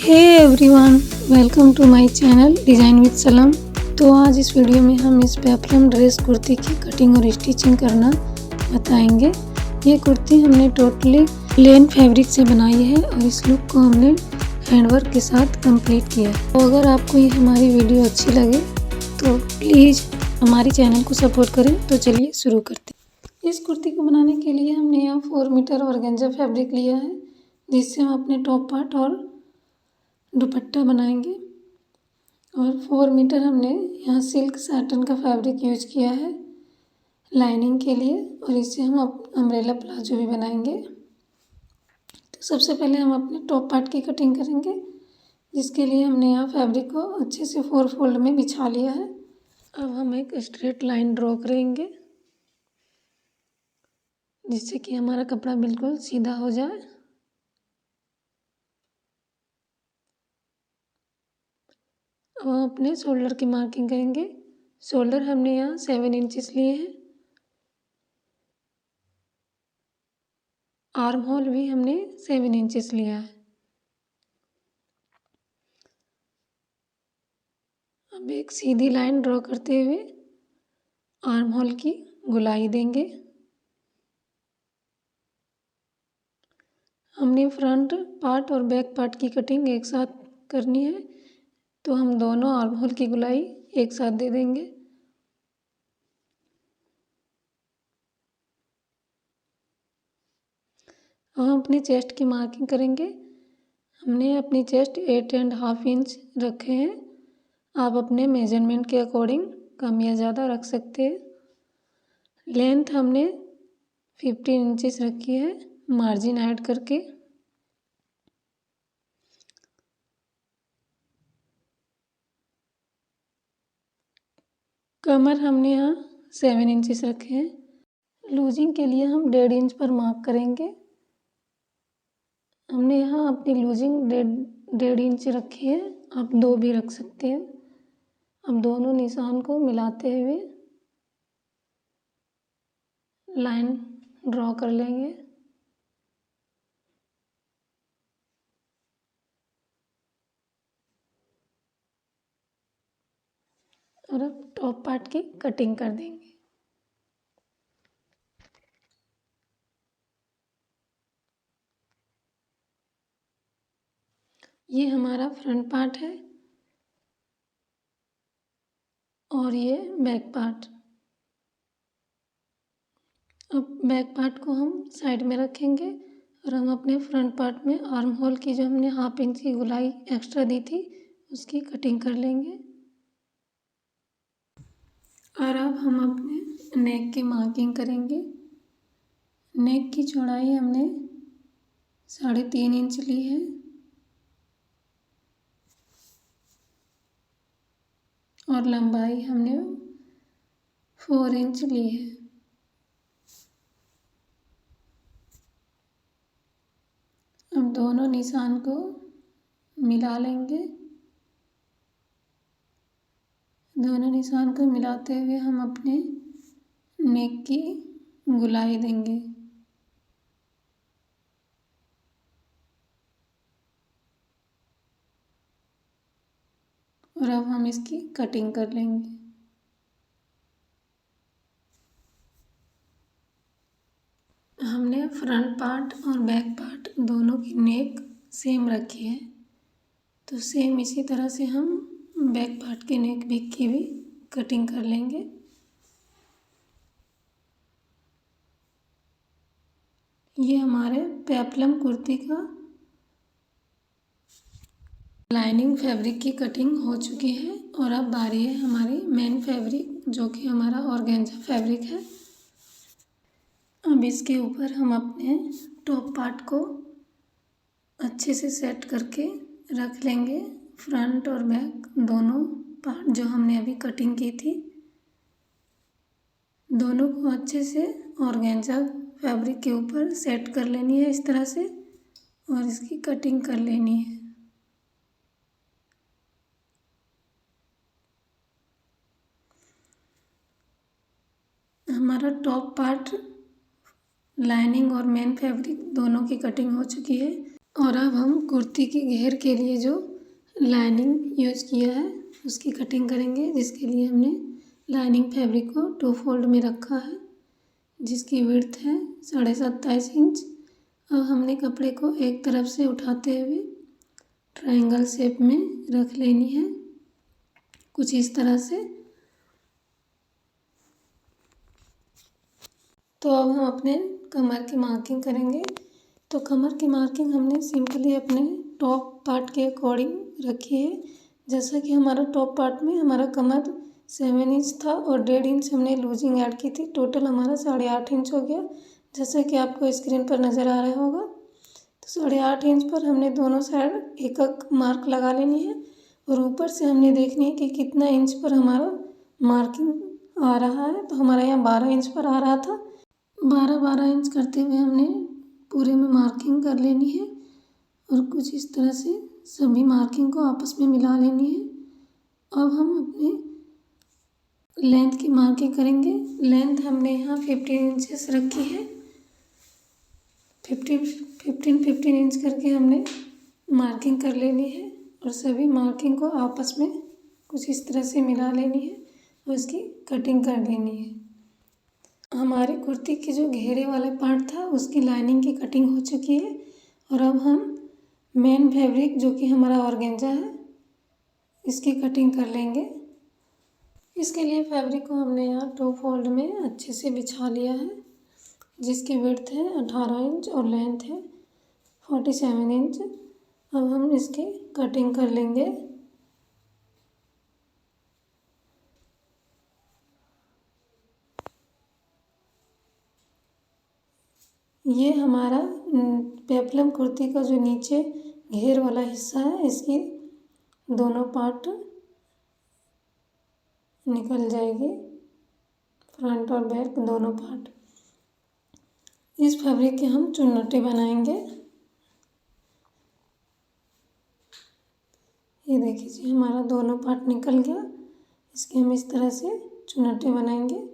Hey everyone, welcome to my channel design with Salam. तो आज इस वीडियो में हम इस पेप्लम ड्रेस कुर्ती की कटिंग और स्टिचिंग करना बताएंगे। ये कुर्ती हमने टोटली प्लेन फैब्रिक से बनाई है और इस लुक को हमने हैंडवर्क के साथ कंप्लीट किया है। तो अगर आपको ये हमारी वीडियो अच्छी लगे तो प्लीज़ हमारे चैनल को सपोर्ट करें। तो चलिए शुरू करते हैं। इस कुर्ती को बनाने के लिए हमने यहाँ 4 मीटर ऑर्गेन्जा फैब्रिक लिया है, जिससे हम अपने टॉप पार्ट और दुपट्टा बनाएंगे। और 4 मीटर हमने यहाँ सिल्क सैटन का फैब्रिक यूज किया है लाइनिंग के लिए, और इससे हम अम्ब्रेला प्लाजो भी बनाएंगे। तो सबसे पहले हम अपने टॉप पार्ट की कटिंग करेंगे, जिसके लिए हमने यहाँ फैब्रिक को अच्छे से 4 फोल्ड में बिछा लिया है। अब हम एक स्ट्रेट लाइन ड्रॉ करेंगे, जिससे कि हमारा कपड़ा बिल्कुल सीधा हो जाए। अब हम अपने शोल्डर की मार्किंग करेंगे। शोल्डर हमने यहाँ 7 इंचेस लिए हैं। आर्म होल भी हमने 7 इंचेस लिया है। अब एक सीधी लाइन ड्रॉ करते हुए आर्म होल की गोलाई देंगे। हमने फ्रंट पार्ट और बैक पार्ट की कटिंग एक साथ करनी है, तो हम दोनों आर्म होल की गोलाई एक साथ दे देंगे। हम अपनी चेस्ट की मार्किंग करेंगे। हमने अपनी चेस्ट 8.5 इंच रखे हैं। आप अपने मेजरमेंट के अकॉर्डिंग कम या ज़्यादा रख सकते हैं। लेंथ हमने 15 इंचेस रखी है, मार्जिन ऐड करके। कमर हमने यहाँ 7 इंचेस रखे हैं। लूजिंग के लिए हम 1.5 इंच पर मार्क करेंगे। हमने यहाँ अपनी लूजिंग 1.5 इंच रखी है, आप 2 भी रख सकते हैं। अब दोनों निशान को मिलाते हुए लाइन ड्रॉ कर लेंगे। और अब टॉप पार्ट की कटिंग कर देंगे। ये हमारा फ्रंट पार्ट है और ये बैक पार्ट। अब बैक पार्ट को हम साइड में रखेंगे और हम अपने फ्रंट पार्ट में आर्म होल की जो हमने 1/2 इंच की गोलाई एक्स्ट्रा दी थी, उसकी कटिंग कर लेंगे। और अब हम अपने नेक की मार्किंग करेंगे। नेक की चौड़ाई हमने 3.5 इंच ली है और लंबाई हमने 4 इंच ली है। अब दोनों निशान को मिला लेंगे। दोनों निशान को मिलाते हुए हम अपने नेक की गोलाई देंगे। और अब हम इसकी कटिंग कर लेंगे। हमने फ्रंट पार्ट और बैक पार्ट दोनों की नेक सेम रखी है, तो सेम इसी तरह से हम बैक पार्ट के नेक भी की भी कटिंग कर लेंगे। ये हमारे पेप्लम कुर्ती का लाइनिंग फैब्रिक की कटिंग हो चुकी है। और अब बारी है हमारी मेन फैब्रिक, जो कि हमारा ऑर्गेन्जा फैब्रिक है। अब इसके ऊपर हम अपने टॉप पार्ट को अच्छे से सेट करके रख लेंगे। फ्रंट और बैक दोनों पार्ट जो हमने अभी कटिंग की थी, दोनों को अच्छे से ऑर्गेन्जा फैब्रिक के ऊपर सेट कर लेनी है इस तरह से, और इसकी कटिंग कर लेनी है। हमारा टॉप पार्ट लाइनिंग और मेन फैब्रिक दोनों की कटिंग हो चुकी है। और अब हम कुर्ती की घेर के लिए जो लाइनिंग यूज़ किया है उसकी कटिंग करेंगे, जिसके लिए हमने लाइनिंग फैब्रिक को 2 फोल्ड में रखा है, जिसकी विड्थ है 27.5 इंच। अब हमने कपड़े को एक तरफ से उठाते हुए ट्रायंगल शेप में रख लेनी है, कुछ इस तरह से। तो अब हम अपने कमर की मार्किंग करेंगे। तो कमर की मार्किंग हमने सिंपली अपने टॉप पार्ट के अकॉर्डिंग रखी है। जैसा कि हमारा टॉप पार्ट में हमारा कमर 7 इंच था और 1.5 इंच हमने लूजिंग ऐड की थी, टोटल हमारा 8.5 इंच हो गया, जैसा कि आपको स्क्रीन पर नज़र आ रहा होगा। तो 8.5 इंच पर हमने दोनों साइड एक एक मार्क लगा लेनी है और ऊपर से हमने देखनी है कि कितना इंच पर हमारा मार्किंग आ रहा है। तो हमारा यहाँ 12 इंच पर आ रहा था। 12 इंच करते हुए हमने पूरे में मार्किंग कर लेनी है और कुछ इस तरह से सभी मार्किंग को आपस में मिला लेनी है। अब हम अपने लेंथ की मार्किंग करेंगे। लेंथ हमने यहाँ 15 इंचेस रखी है। 15 इंच करके हमने मार्किंग कर लेनी है और सभी मार्किंग को आपस में कुछ इस तरह से मिला लेनी है और इसकी कटिंग कर देनी है। हमारी कुर्ती की जो घेरे वाला पार्ट था उसकी लाइनिंग की कटिंग हो चुकी है और अब हम मेन फैब्रिक जो कि हमारा ऑर्गेन्जा है इसकी कटिंग कर लेंगे। इसके लिए फैब्रिक को हमने यहाँ 2 फोल्ड में अच्छे से बिछा लिया है, जिसकी विड्थ है 18 इंच और लेंथ है 47 इंच। अब हम इसकी कटिंग कर लेंगे। ये हमारा पेप्लम कुर्ती का जो नीचे घेर वाला हिस्सा है, इसकी दोनों पार्ट निकल जाएगी, फ्रंट और बैक दोनों पार्ट। इस फैब्रिक के हम चुन्नटे बनाएंगे। ये देखिए जी, हमारा दोनों पार्ट निकल गया। इसके हम इस तरह से चुन्नटे बनाएंगे।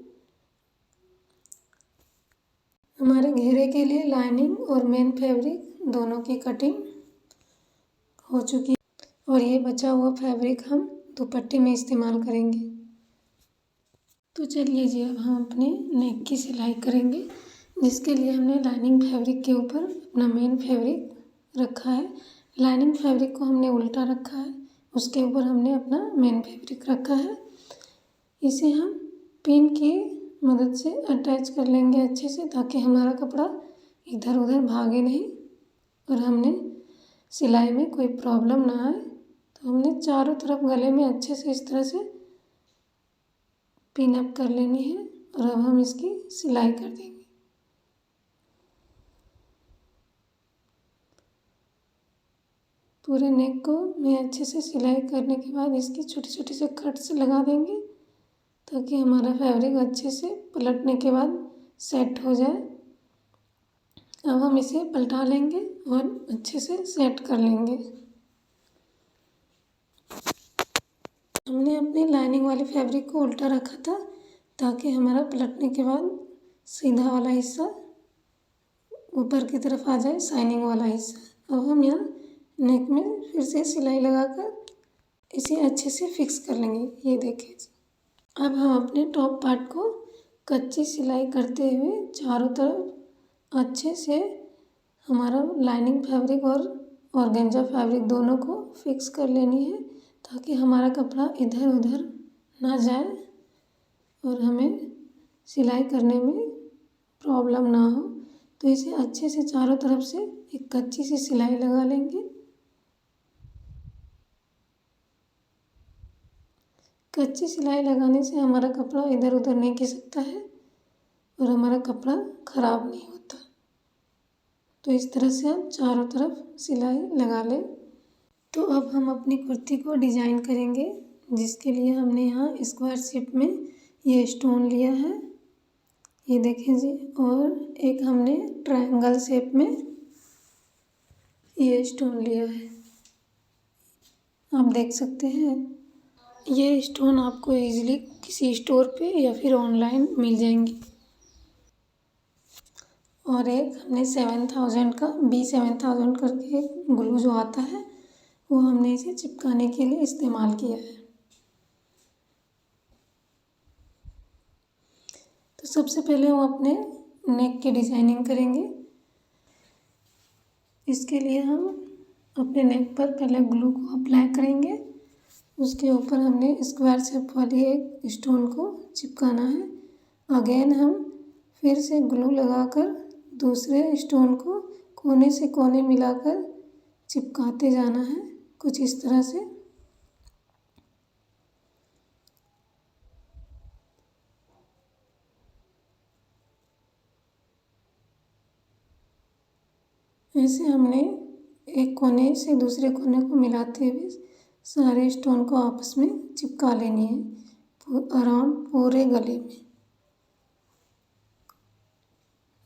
हमारे घेरे के लिए लाइनिंग और मेन फैब्रिक दोनों की कटिंग हो चुकी है और ये बचा हुआ फैब्रिक हम दुपट्टे में इस्तेमाल करेंगे। तो चलिए जी, अब हम अपने नेक की सिलाई करेंगे, जिसके लिए हमने लाइनिंग फैब्रिक के ऊपर अपना मेन फैब्रिक रखा है। लाइनिंग फैब्रिक को हमने उल्टा रखा है, उसके ऊपर हमने अपना मेन फैब्रिक रखा है। इसे हम पिन की मदद से अटैच कर लेंगे अच्छे से, ताकि हमारा कपड़ा इधर उधर भागे नहीं और हमने सिलाई में कोई प्रॉब्लम ना आए। तो हमने चारों तरफ गले में अच्छे से इस तरह से पिन अप कर लेनी है और अब हम इसकी सिलाई कर देंगे। पूरे नेक को मैं अच्छे से सिलाई करने के बाद इसकी छोटे छोटे से कट्स लगा देंगे, ताकि हमारा फैब्रिक अच्छे से पलटने के बाद सेट हो जाए। अब हम इसे पलटा लेंगे और अच्छे से सेट कर लेंगे। हमने अपनी लाइनिंग वाले फैब्रिक को उल्टा रखा था, ताकि हमारा पलटने के बाद सीधा वाला हिस्सा ऊपर की तरफ आ जाए, शाइनिंग वाला हिस्सा। अब हम यहाँ नेक में फिर से सिलाई लगाकर इसे अच्छे से फिक्स कर लेंगे। ये देखिए, अब हम अपने टॉप पार्ट को कच्ची सिलाई करते हुए चारों तरफ अच्छे से हमारा लाइनिंग फैब्रिक और ऑर्गेन्जा फैब्रिक दोनों को फिक्स कर लेनी है, ताकि हमारा कपड़ा इधर उधर ना जाए और हमें सिलाई करने में प्रॉब्लम ना हो। तो इसे अच्छे से चारों तरफ से एक कच्ची सी सिलाई लगा लेंगे। कच्ची सिलाई लगाने से हमारा कपड़ा इधर उधर नहीं खिसकता है और हमारा कपड़ा ख़राब नहीं होता। तो इस तरह से हम चारों तरफ सिलाई लगा लें। तो अब हम अपनी कुर्ती को डिज़ाइन करेंगे, जिसके लिए हमने यहाँ स्क्वायर शेप में ये स्टोन लिया है, ये देखें जी, और एक हमने ट्रायंगल शेप में ये स्टोन लिया है, आप देख सकते हैं। ये स्टोन आपको इजीली किसी स्टोर पे या फिर ऑनलाइन मिल जाएंगी। और एक हमने 7000 का B7000 करके एक ग्लू जो आता है वो हमने इसे चिपकाने के लिए इस्तेमाल किया है। तो सबसे पहले हम अपने नेक की डिज़ाइनिंग करेंगे। इसके लिए हम अपने नेक पर पहले ग्लू को अप्लाई करेंगे। उसके ऊपर हमने स्क्वायर शेप वाली एक स्टोन को चिपकाना है। अगेन हम फिर से ग्लू लगाकर दूसरे स्टोन को कोने से कोने मिलाकर चिपकाते जाना है, कुछ इस तरह से। ऐसे हमने एक कोने से दूसरे कोने को मिलाते हुए सारे स्टोन को आपस में चिपका लेनी है अराउंड पूरे गले में।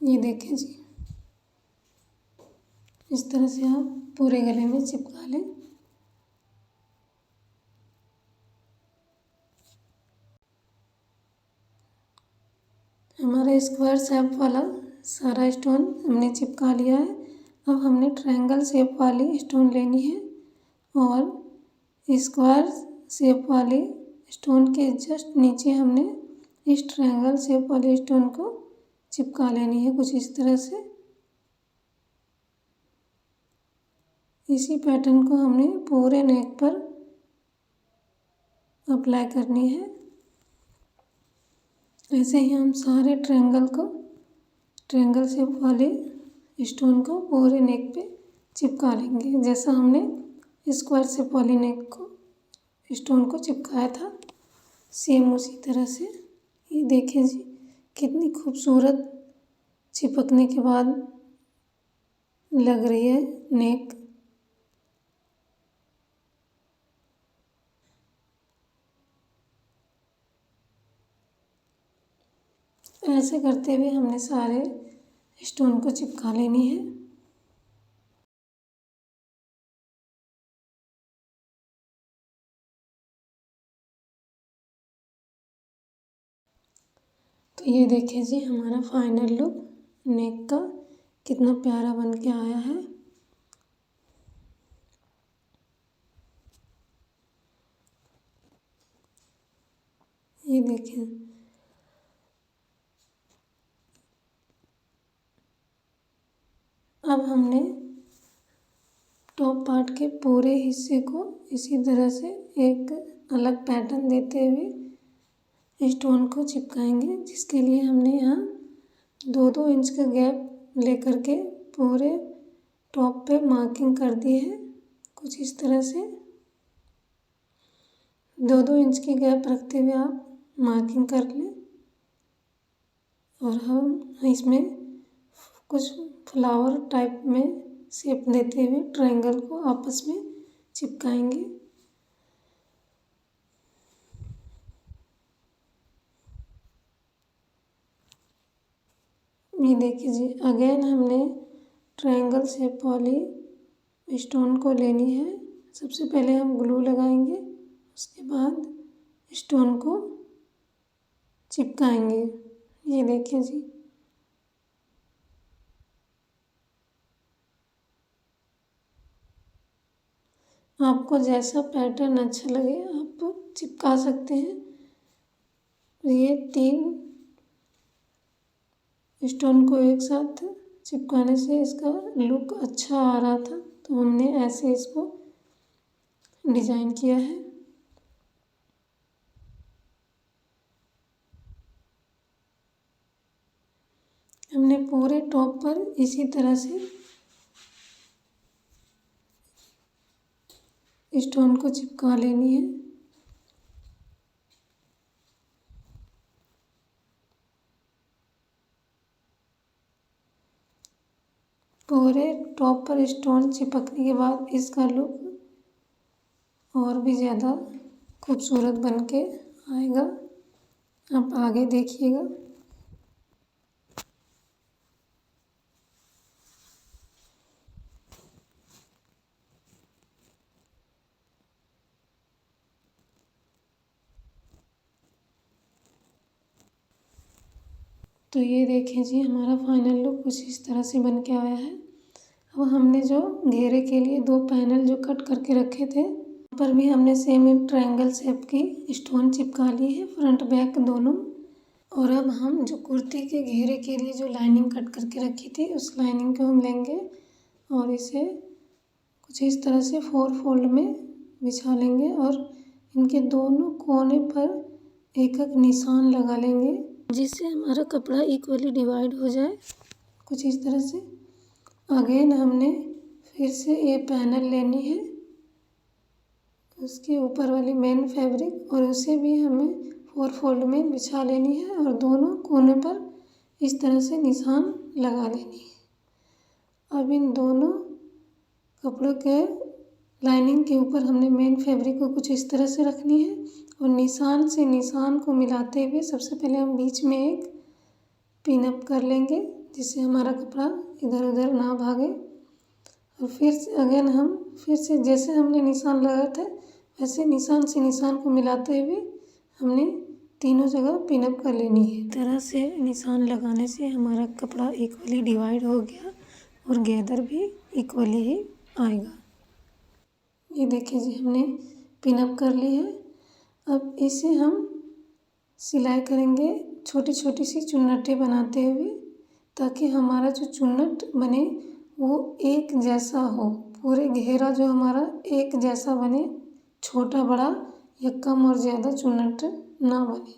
ये देखें जी, इस तरह से आप पूरे गले में चिपका लें। हमारा स्क्वायर शेप वाला सारा स्टोन हमने चिपका लिया है। अब हमने ट्रायंगल शेप वाली स्टोन लेनी है और स्क्वायर शेप वाले स्टोन के जस्ट नीचे हमने इस ट्रायंगल शेप वाले स्टोन को चिपका लेनी है, कुछ इस तरह से। इसी पैटर्न को हमने पूरे नेक पर अप्लाई करनी है। ऐसे ही हम सारे ट्रायंगल शेप वाले स्टोन को पूरे नेक पे चिपका लेंगे, जैसा हमने स्क्वायर शेप वाली नेक को स्टोन को चिपकाया था, सेम उसी तरह से। ये देखें जी, कितनी खूबसूरत चिपकने के बाद लग रही है नेक। ऐसे करते हुए हमने सारे स्टोन को चिपका लेनी है। तो ये देखिए जी, हमारा फाइनल लुक नेक का कितना प्यारा बन के आया है। ये देखिए, अब हमने टॉप पार्ट के पूरे हिस्से को इसी तरह से एक अलग पैटर्न देते हुए स्टोन को चिपकाएंगे, जिसके लिए हमने यहाँ 2-2 इंच का गैप लेकर के पूरे टॉप पे मार्किंग कर दी है, कुछ इस तरह से। 2-2 इंच की गैप रखते हुए आप मार्किंग कर लें और हम इसमें कुछ फ्लावर टाइप में शेप देते हुए ट्रायंगल को आपस में चिपकाएंगे। ये देखिए जी, अगेन हमने ट्रायंगल शेप वाली स्टोन को लेनी है। सबसे पहले हम ग्लू लगाएंगे, उसके बाद स्टोन को चिपकाएंगे। ये देखिए जी, आपको जैसा पैटर्न अच्छा लगे आप चिपका सकते हैं। ये 3 स्टोन को एक साथ चिपकाने से इसका लुक अच्छा आ रहा था, तो हमने ऐसे इसको डिज़ाइन किया है। हमने पूरे टॉप पर इसी तरह से स्टोन को चिपका लेनी है। पूरे टॉप पर स्टोन चिपकने के बाद इसका लुक और भी ज़्यादा खूबसूरत बन के आएगा। आप आगे देखिएगा। तो ये देखें जी, हमारा फाइनल लुक कुछ इस तरह से बन के आया है। अब हमने जो घेरे के लिए 2 पैनल जो कट करके रखे थे, पर भी हमने सेम एक ट्रायंगल शेप की स्टोन चिपका ली है, फ्रंट बैक दोनों। और अब हम जो कुर्ती के घेरे के लिए जो लाइनिंग कट करके रखी थी, उस लाइनिंग को हम लेंगे और इसे कुछ इस तरह से 4 फोल्ड में बिछा लेंगे और इनके दोनों कोने पर एक एक निशान लगा लेंगे, जिससे हमारा कपड़ा इक्वली डिवाइड हो जाए कुछ इस तरह से। अगेन हमने फिर से ये पैनल लेनी है, उसके ऊपर वाली मेन फैब्रिक, और उसे भी हमें 4 फोल्ड में बिछा लेनी है और दोनों कोने पर इस तरह से निशान लगा लेनी है। अब इन दोनों कपड़ों के लाइनिंग के ऊपर हमने मेन फैब्रिक को कुछ इस तरह से रखनी है और निशान से निशान को मिलाते हुए सबसे पहले हम बीच में एक पिन अप कर लेंगे, जिससे हमारा कपड़ा इधर उधर ना भागे। और फिर से अगेन हम फिर से जैसे हमने निशान लगाए थे वैसे निशान से निशान को मिलाते हुए हमने तीनों जगह पिन अप कर लेनी है। इस तरह से निशान लगाने से हमारा कपड़ा इक्वली डिवाइड हो गया और गैदर भी इक्वली ही आएगा। ये देखिए जी, हमने पिन अप कर ली है। अब इसे हम सिलाई करेंगे छोटी छोटी सी चुन्नटें बनाते हुए, ताकि हमारा जो चुन्नट बने वो एक जैसा हो, पूरे घेरा जो हमारा एक जैसा बने, छोटा बड़ा या कम और ज़्यादा चुन्नट ना बने।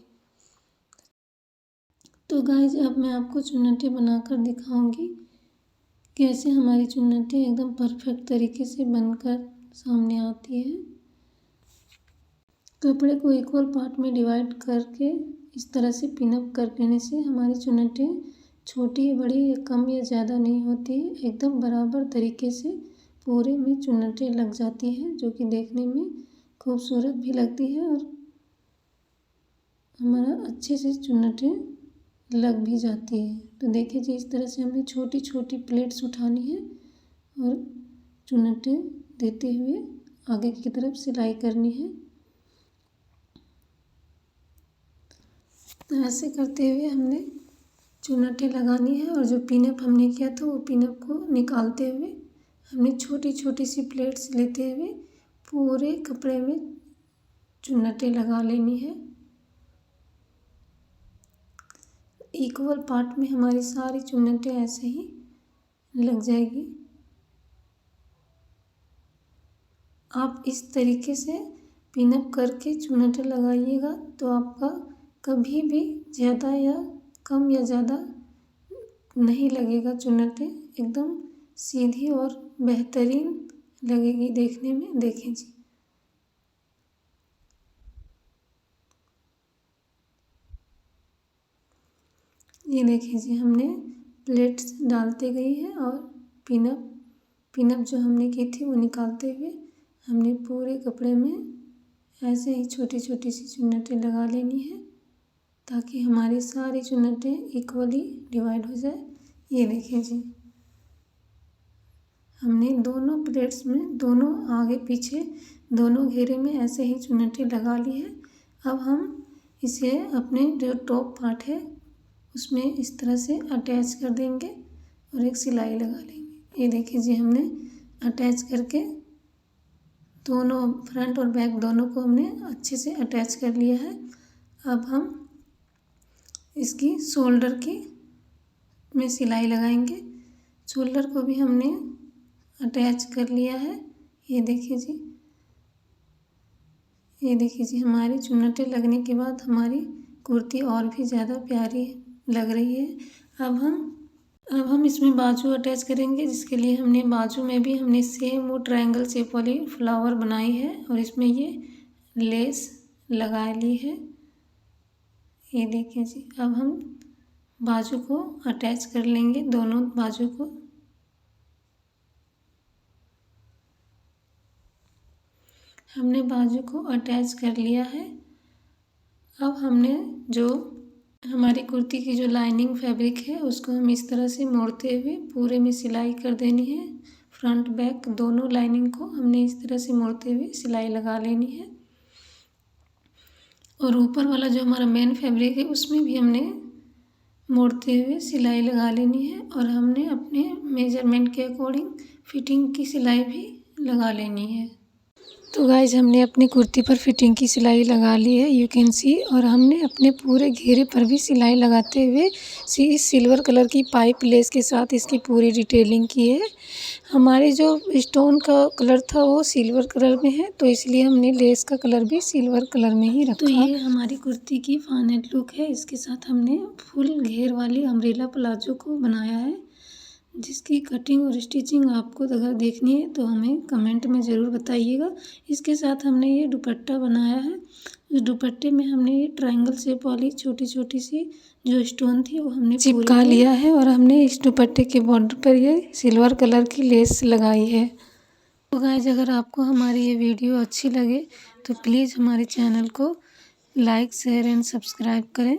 तो गाइज, अब मैं आपको चुन्नटें बनाकर दिखाऊंगी कैसे हमारी चुन्नटें एकदम परफेक्ट तरीके से बनकर सामने आती है। कपड़े को इक्वल पार्ट में डिवाइड करके इस तरह से पिन अप कर लेने से हमारी चुन्नटें छोटी बड़ी या कम या ज़्यादा नहीं होती है, एकदम बराबर तरीके से पूरे में चुन्नटें लग जाती हैं, जो कि देखने में खूबसूरत भी लगती है और हमारा अच्छे से चुन्नटें लग भी जाती है। तो देखिए जी, इस तरह से हमें छोटी छोटी प्लेट्स उठानी है और चुन्नटें देते हुए आगे की तरफ सिलाई करनी है। तो ऐसे करते हुए हमने चुन्नटें लगानी है और जो पिनअप हमने किया था वो पिनअप को निकालते हुए हमने छोटी छोटी सी प्लेट्स लेते हुए पूरे कपड़े में चुन्नटें लगा लेनी है। इक्वल पार्ट में हमारी सारी चुन्नटें ऐसे ही लग जाएगी। आप इस तरीके से पिनअप करके चुन्नटें लगाइएगा तो आपका कभी भी ज़्यादा या कम या ज़्यादा नहीं लगेगा, चुन्नटें एकदम सीधी और बेहतरीन लगेगी देखने में। देखें जी, ये देखिए जी, हमने प्लेट्स डालते गई है और पिनअप जो हमने की थी वो निकालते हुए हमने पूरे कपड़े में ऐसे ही छोटी छोटी सी चुन्नटें लगा लेनी है, ताकि हमारी सारी चुन्नटें इक्वली डिवाइड हो जाए। ये देखिए जी, हमने दोनों प्लेट्स में, दोनों आगे पीछे दोनों घेरे में ऐसे ही चुन्नटें लगा ली है। अब हम इसे अपने जो टॉप पार्ट है उसमें इस तरह से अटैच कर देंगे और एक सिलाई लगा लेंगे। ये देखिए जी, हमने अटैच करके दोनों फ्रंट और बैक दोनों को हमने अच्छे से अटैच कर लिया है। अब हम इसकी शोल्डर की में सिलाई लगाएंगे। शोल्डर को भी हमने अटैच कर लिया है। ये देखिए जी, ये देखिए जी, हमारी चुन्नटें लगने के बाद हमारी कुर्ती और भी ज़्यादा प्यारी लग रही है। अब हम इसमें बाजू अटैच करेंगे, जिसके लिए हमने बाजू में भी हमने सेम वो ट्रायंगल शेप वाली फ्लावर बनाई है और इसमें ये लेस लगा ली है। ये देखिए जी, अब हम बाजू को अटैच कर लेंगे, दोनों बाजू को। हमने बाजू को अटैच कर लिया है। अब हमने जो हमारी कुर्ती की जो लाइनिंग फैब्रिक है उसको हम इस तरह से मोड़ते हुए पूरे में सिलाई कर देनी है। फ्रंट बैक दोनों लाइनिंग को हमने इस तरह से मोड़ते हुए सिलाई लगा लेनी है। और ऊपर वाला जो हमारा मेन फैब्रिक है उसमें भी हमने मोड़ते हुए सिलाई लगा लेनी है और हमने अपने मेजरमेंट के अकॉर्डिंग फिटिंग की सिलाई भी लगा लेनी है। तो गाइज हमने अपनी कुर्ती पर फिटिंग की सिलाई लगा ली है, यू कैन सी। और हमने अपने पूरे घेरे पर भी सिलाई लगाते हुए इस सिल्वर कलर की पाइप लेस के साथ इसकी पूरी डिटेलिंग की है। हमारे जो स्टोन का कलर था वो सिल्वर कलर में है, तो इसलिए हमने लेस का कलर भी सिल्वर कलर में ही रखा। तो ये हमारी कुर्ती की फाइनल लुक है। इसके साथ हमने फुल घेर वाली अम्ब्रेला प्लाजो को बनाया है, जिसकी कटिंग और स्टिचिंग आपको अगर देखनी है तो हमें कमेंट में ज़रूर बताइएगा। इसके साथ हमने ये दुपट्टा बनाया है। इस दुपट्टे में हमने ये ट्रायंगल शेप वाली छोटी छोटी सी जो स्टोन थी वो हमने चिपका लिया है और हमने इस दुपट्टे के बॉर्डर पर ये सिल्वर कलर की लेस लगाई है। तो गाइस अगर आपको हमारी ये वीडियो अच्छी लगे तो प्लीज़ हमारे चैनल को लाइक शेयर एंड सब्सक्राइब करें।